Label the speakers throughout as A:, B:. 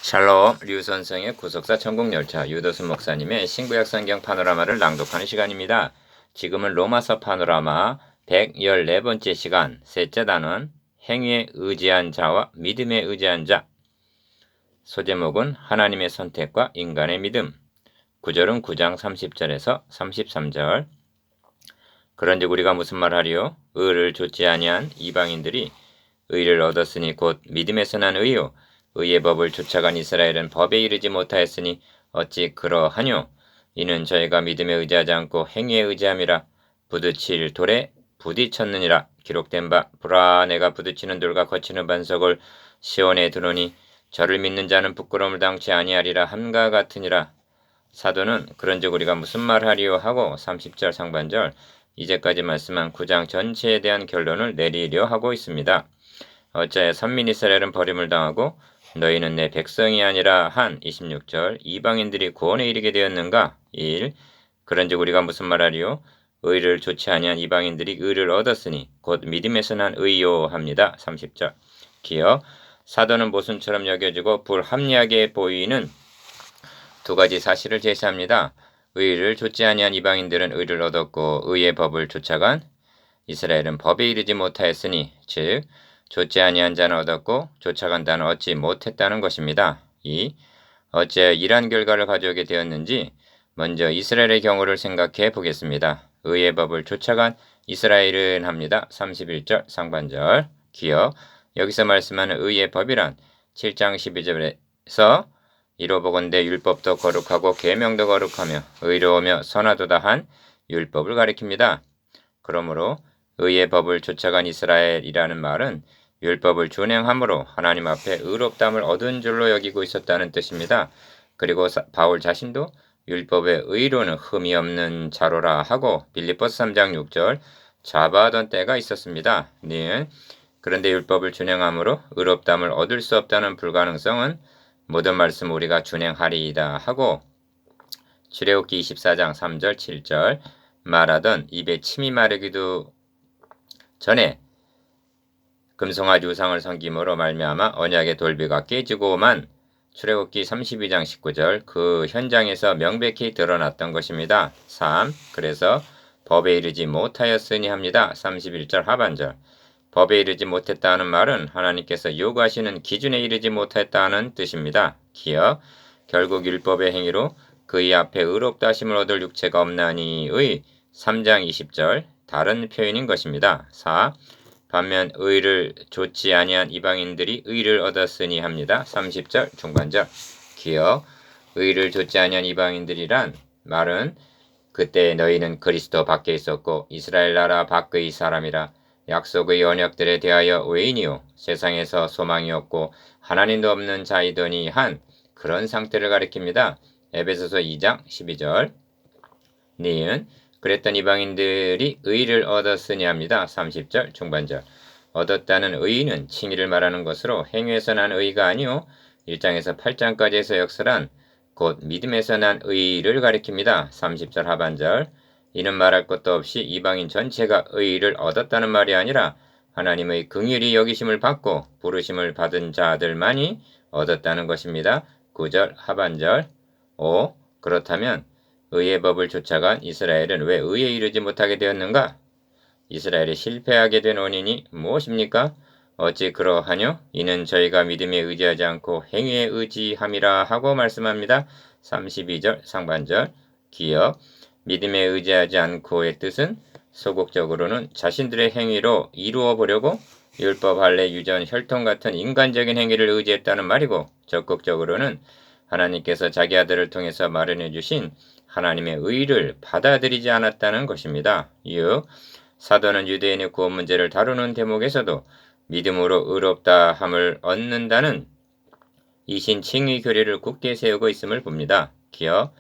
A: 샬롬 류선생의 구속사 천국열차 유도순 목사님의 신구약 성경 파노라마를 낭독하는 시간입니다. 지금은 로마서 파노라마 114번째 시간, 셋째 단원 행위에 의지한 자와 믿음에 의지한 자. 소제목은 하나님의 선택과 인간의 믿음. 구절은 9장 30절에서 33절. 그런즉 우리가 무슨 말하리요? 의를 좇지 아니한 이방인들이 의를 얻었으니 곧 믿음에서 난 의요 의의 법을 쫓아간 이스라엘은 법에 이르지 못하였으니 어찌 그러하뇨? 이는 저희가 믿음에 의지하지 않고 행위에 의지함이라. 부딪힐 돌에 부딪혔느니라. 기록된 바 보라 내가 부딪히는 돌과 거치는 반석을 시온에 두노니 저를 믿는 자는 부끄러움을 당치 아니하리라 함과 같으니라. 사도는 그런즉 우리가 무슨 말하리요 하고 30절 상반절 이제까지 말씀한 9장 전체에 대한 결론을 내리려 하고 있습니다. 어찌하여 선민 이스라엘은 버림을 당하고 너희는 내 백성이 아니라 한 26절 이방인들이 구원에 이르게 되었는가? 1. 그런즉 우리가 무슨 말하리요? 의를 좇지 아니한 이방인들이 의를 얻었으니 곧 믿음에서 난 의요 합니다. 30절 기어 사도는 모순처럼 여겨지고 불합리하게 보이는 두 가지 사실을 제시합니다. 의를 좇지 아니한 이방인들은 의를 얻었고 의의 법을 쫓아간 이스라엘은 법에 이르지 못하였으니 즉 좇지 아니한 자는 얻었고 쫓아간 자는 얻지 못했다는 것입니다. 2. 어찌하여 이러한 결과를 가져오게 되었는지 먼저 이스라엘의 경우를 생각해 보겠습니다. 의의 법을 쫓아간 이스라엘은 합니다. 31절 상반절 기어 여기서 말씀하는 의의 법이란 7장 12절에서 이로보건대 율법도 거룩하고 계명도 거룩하며 의로우며 선하도다 한 율법을 가리킵니다. 그러므로 의의 법을 쫓아간 이스라엘이라는 말은 율법을 준행함으로 하나님 앞에 의롭다함을 얻은 줄로 여기고 있었다는 뜻입니다. 그리고 바울 자신도 율법의 의로는 흠이 없는 자로라 하고 빌립보서 3장 6절 자바하던 때가 있었습니다. 그런데 율법을 준행함으로 의롭다함을 얻을 수 없다는 불가능성은 모든 말씀 우리가 준행하리이다 하고 출애굽기 24장 3절 7절 말하던 입에 침이 마르기도 전에 금송아지 우상을 섬김으로 말미암아 언약의 돌비가 깨지고만 출애굽기 32장 19절 그 현장에서 명백히 드러났던 것입니다. 3. 그래서 법에 이르지 못하였으니 합니다. 31절 하반절 법에 이르지 못했다는 말은 하나님께서 요구하시는 기준에 이르지 못했다는 뜻입니다. 기어 결국 율법의 행위로 그의 앞에 의롭다 하심을 얻을 육체가 없나니의 3장 20절 다른 표현인 것입니다. 4. 반면 의를 좇지 아니한 이방인들이 의를 얻었으니 합니다. 30절 중반절 기어 의를 좇지 아니한 이방인들이란 말은 그때 너희는 그리스도 밖에 있었고 이스라엘 나라 밖의 사람이라 약속의 언약들에 대하여 외인이요 세상에서 소망이 없고 하나님도 없는 자이더니 한 그런 상태를 가리킵니다. 에베소서 2장 12절 니은 그랬던 이방인들이 의를 얻었으니 합니다. 30절 중반절 얻었다는 의는 칭의를 말하는 것으로 행위에서 난 의가 아니요 1장에서 8장까지에서 역설한 곧 믿음에서 난 의를 가리킵니다. 30절 하반절 이는 말할 것도 없이 이방인 전체가 의를 얻었다는 말이 아니라 하나님의 긍휼히 여기심을 받고 부르심을 받은 자들만이 얻었다는 것입니다. 9절 하반절 5. 그렇다면 의의 법을 쫓아간 이스라엘은 왜 의에 이르지 못하게 되었는가? 이스라엘이 실패하게 된 원인이 무엇입니까? 어찌 그러하뇨? 이는 저희가 믿음에 의지하지 않고 행위에 의지함이라 하고 말씀합니다. 32절 상반절 기어 믿음에 의지하지 않고의 뜻은 소극적으로는 자신들의 행위로 이루어 보려고 율법 할례 유전 혈통 같은 인간적인 행위를 의지했다는 말이고 적극적으로는 하나님께서 자기 아들을 통해서 마련해 주신 하나님의 의를 받아들이지 않았다는 것입니다. 6. 사도는 유대인의 구원 문제를 다루는 대목에서도 믿음으로 의롭다 함을 얻는다는 이신 칭의 교리를 굳게 세우고 있음을 봅니다. 기어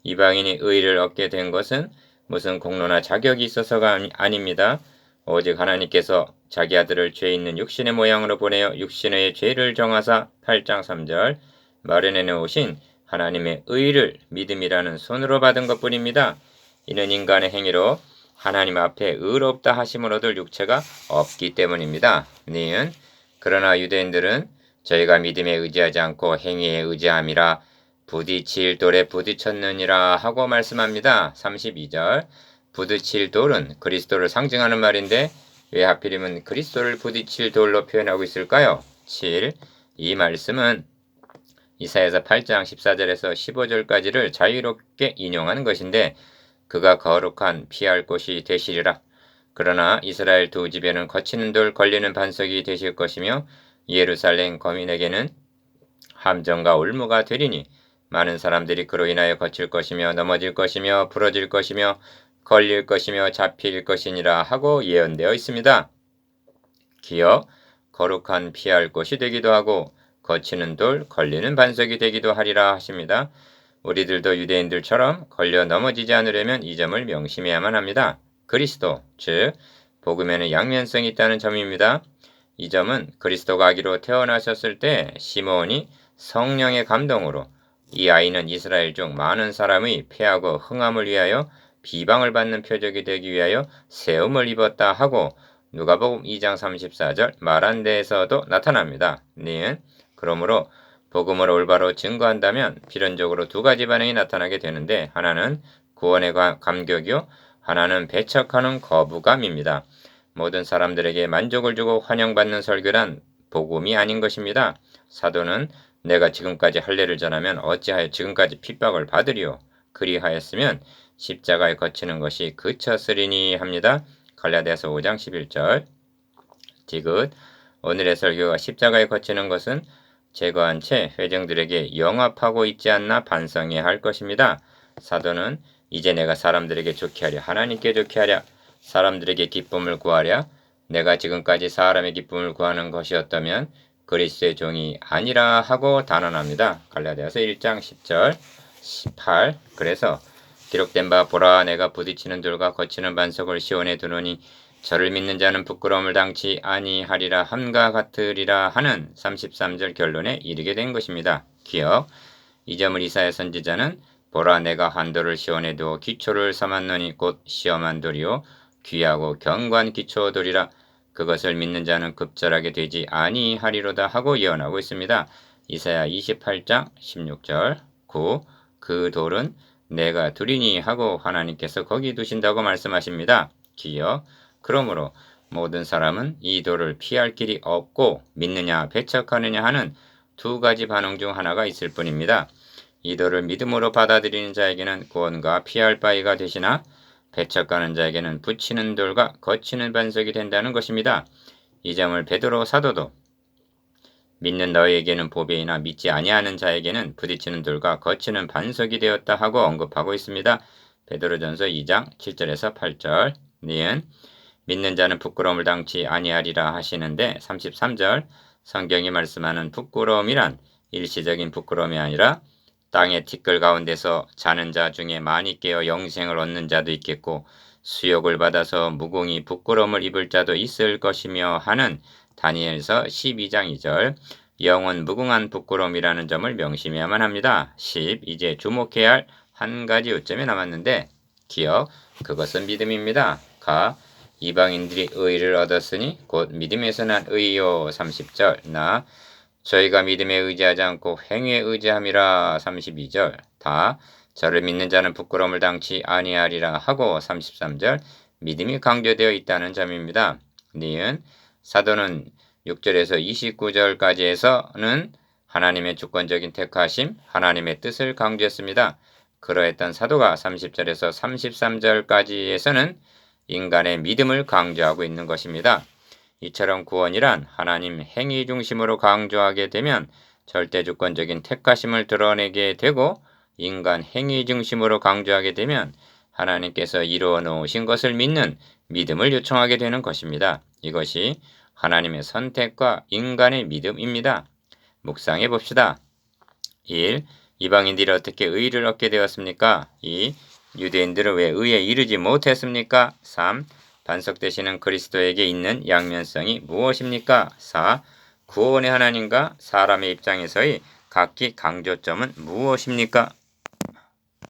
A: 이방인이 의를 얻게 된 것은 무슨 공로나 자격이 있어서가 아닙니다. 오직 하나님께서 자기 아들을 죄 있는 육신의 모양으로 보내어 육신의 죄를 정하사 8장 3절 마련해 놓으신 하나님의 의를 믿음이라는 손으로 받은 것뿐입니다. 이는 인간의 행위로 하나님 앞에 의롭다 하심을 얻을 육체가 없기 때문입니다. 니은 그러나 유대인들은 저희가 믿음에 의지하지 않고 행위에 의지함이라 부딪힐 돌에 부딪혔느니라 하고 말씀합니다. 32절. 부딪힐 돌은 그리스도를 상징하는 말인데 왜 하필이면 그리스도를 부딪힐 돌로 표현하고 있을까요? 7. 이 말씀은 이사야서 8장 14절에서 15절까지를 자유롭게 인용하는 것인데 그가 거룩한 피할 곳이 되시리라. 그러나 이스라엘 두 집에는 거치는 돌 걸리는 반석이 되실 것이며 예루살렘 거민에게는 함정과 올무가 되리니 많은 사람들이 그로 인하여 거칠 것이며 넘어질 것이며 부러질 것이며 걸릴 것이며 잡힐 것이니라 하고 예언되어 있습니다. 기어 거룩한 피할 곳이 되기도 하고 거치는 돌 걸리는 반석이 되기도 하리라 하십니다. 우리들도 유대인들처럼 걸려 넘어지지 않으려면 이 점을 명심해야만 합니다. 그리스도, 즉 복음에는 양면성이 있다는 점입니다. 이 점은 그리스도가 아기로 태어나셨을 때 시므온이 성령의 감동으로 이 아이는 이스라엘 중 많은 사람의 패하고 흥함을 위하여 비방을 받는 표적이 되기 위하여 세움을 입었다 하고 누가복음 2장 34절 말한 데에서도 나타납니다. 니은 그러므로 복음을 올바로 증거한다면 필연적으로 두 가지 반응이 나타나게 되는데 하나는 구원의 감격이요 하나는 배척하는 거부감입니다. 모든 사람들에게 만족을 주고 환영받는 설교란 복음이 아닌 것입니다. 사도는 내가 지금까지 할례를 전하면 어찌하여 지금까지 핍박을 받으리요. 그리하였으면 십자가에 거치는 것이 그쳤으리니 합니다. 갈라디아서 5장 11절. 디귿 오늘의 설교가 십자가에 거치는 것은 제거한 채 회중들에게 영합하고 있지 않나 반성해야 할 것입니다. 사도는 이제 내가 사람들에게 좋게 하랴 하나님께 좋게 하랴 사람들에게 기쁨을 구하랴 내가 지금까지 사람의 기쁨을 구하는 것이었다면 그리스도의 종이 아니라 하고 단언합니다. 갈라디아서 1장 10절 18 그래서 기록된 바 보라 내가 부딪히는 돌과 거치는 반석을 시온에 두노니 저를 믿는 자는 부끄러움을 당치 아니하리라 함과 같으리라 하는 33절 결론에 이르게 된 것입니다. 기억 이 점을 이사야 선지자는 보라 내가 한 돌을 시온에 두어 기초를 삼았노니 곧 시험한 돌이요 귀하고 경관 기초돌이라 그것을 믿는 자는 급절하게 되지 아니하리로다 하고 예언하고 있습니다. 이사야 28장 16절 9 그 돌은 내가 두리니 하고 하나님께서 거기 두신다고 말씀하십니다. 기억 그러므로 모든 사람은 이 돌을 피할 길이 없고 믿느냐 배척하느냐 하는 두 가지 반응 중 하나가 있을 뿐입니다. 이 돌을 믿음으로 받아들이는 자에게는 구원과 피할 바위가 되시나 배척하는 자에게는 붙이는 돌과 거치는 반석이 된다는 것입니다. 이 점을 베드로 사도도 믿는 너희에게는 보배이나 믿지 아니하는 자에게는 부딪히는 돌과 거치는 반석이 되었다 하고 언급하고 있습니다. 베드로전서 2장 7절에서 8절 니은 믿는 자는 부끄러움을 당치 아니하리라 하시는데 33절 성경이 말씀하는 부끄러움이란 일시적인 부끄러움이 아니라 땅의 티끌 가운데서 자는 자 중에 많이 깨어 영생을 얻는 자도 있겠고 수욕을 받아서 무공히 부끄러움을 입을 자도 있을 것이며 하는 다니엘서 12장 2절 영원 무궁한 부끄러움이라는 점을 명심해야만 합니다. 10. 이제 주목해야 할 한 가지 요점이 남았는데 기억 그것은 믿음입니다. 가 이방인들이 의를 얻었으니 곧 믿음에서 난 의요 30절 나 저희가 믿음에 의지하지 않고 행위에 의지함이라 32절 다 저를 믿는 자는 부끄러움을 당치 아니하리라 하고 33절 믿음이 강조되어 있다는 점입니다. 니은 사도는 6절에서 29절까지에서는 하나님의 주권적인 택하심, 하나님의 뜻을 강조했습니다. 그러했던 사도가 30절에서 33절까지에서는 인간의 믿음을 강조하고 있는 것입니다. 이처럼 구원이란 하나님 행위 중심으로 강조하게 되면 절대 주권적인 택하심을 드러내게 되고 인간 행위 중심으로 강조하게 되면 하나님께서 이루어 놓으신 것을 믿는 믿음을 요청하게 되는 것입니다. 이것이 하나님의 선택과 인간의 믿음입니다. 묵상해 봅시다. 1. 이방인들이 어떻게 의를 얻게 되었습니까? 2. 유대인들은 왜 의에 이르지 못했습니까? 3. 반석 되시는 그리스도에게 있는 양면성이 무엇입니까? 4. 구원의 하나님과 사람의 입장에서의 각기 강조점은 무엇입니까?